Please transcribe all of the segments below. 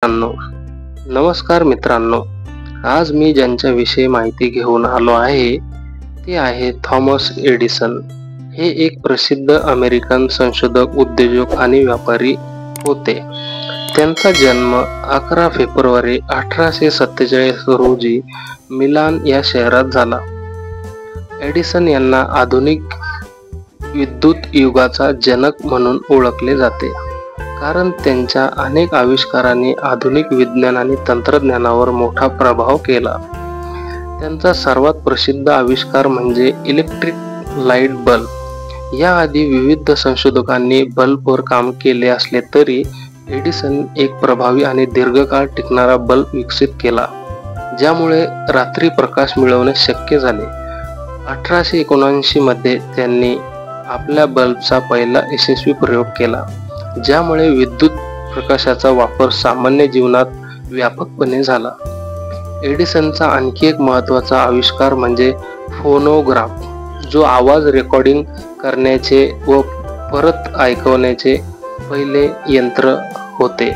मित्रांनो, नमस्कार मित्रांनो. आज मी ज्यांच्या विषयी माहिती घेऊन आलो आहे ते आहे थॉमस एडिसन. हे एक प्रसिद्ध अमेरिकन संशोधक, उद्योजक आणि व्यापारी होते. त्यांचा जन्म 11 फेब्रुवारी 1847 रोजी मिलान या शहरात झाला. एडिसन यांना आधुनिक विद्युत युगाचा जनक म्हणून ओळखले जाते, कारण त्यांच्या अनेक आविष्कारांनी आधुनिक विज्ञान आणि तंत्रज्ञानावर मोठा प्रभाव केला. त्यांचा सर्वात प्रसिद्ध आविष्कार म्हणजे इलेक्ट्रिक लाईट बल्ब. याआधी विविध संशोधकांनी बल्बवर काम केले असले तरी एडिसन एक प्रभावी आणि दीर्घकाळ टिकणारा बल्ब विकसित केला, ज्यामुळे रात्री प्रकाश मिळवणे शक्य झाले. 1879 मध्ये त्यांनी आपल्या बल्बचा पहिला यशस्वी प्रयोग केला, ज्यामुळे विद्युत प्रकाशाचा वापर सामान्य जीवनात व्यापकपणे झाला. एडिसनचा आणखी एक महत्त्वाचा आविष्कार म्हणजे फोनोग्राफ, जो आवाज रेकॉर्डिंग करण्याचे व परत ऐकवण्याचे पहिले यंत्र होते.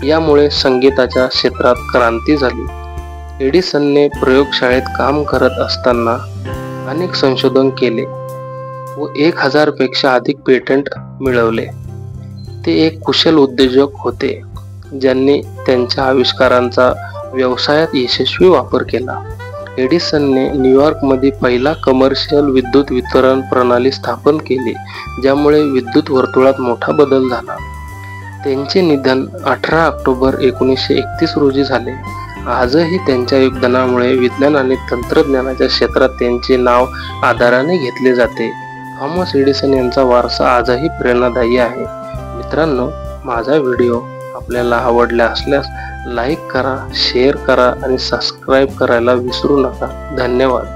यामुळे संगीताच्या क्षेत्रात क्रांती झाली. एडिसनने प्रयोगशाळेत काम करत असताना अनेक संशोधन केले व 1000 पेक्षा अधिक पेटंट मिळवले. ते एक कुशल उद्योजक होते, ज्यांनी त्यांच्या आविष्कारांचा व्यवसायात यशस्वी वापर केला. एडिसनने न्यूयॉर्कमध्ये पहिला कमर्शियल विद्युत वितरण प्रणाली स्थापन केली, ज्यामुळे विद्युत वर्तुळात मोठा बदल झाला. त्यांचे निधन 18 ऑक्टोबर 1931 रोजी झाले. आजही त्यांच्या योगदानामुळे विज्ञान आणि तंत्रज्ञानाच्या क्षेत्रात त्यांचे नाव आदराने घेतले जाते. थॉमस एडिसन यांचा वारसा आजही प्रेरणादायी आहे. मित्रांनो, माझा व्हिडिओ आपल्याला आवडला असल्यास लाईक करा, शेअर करा आणि सबस्क्राईब करायला विसरू नका. धन्यवाद.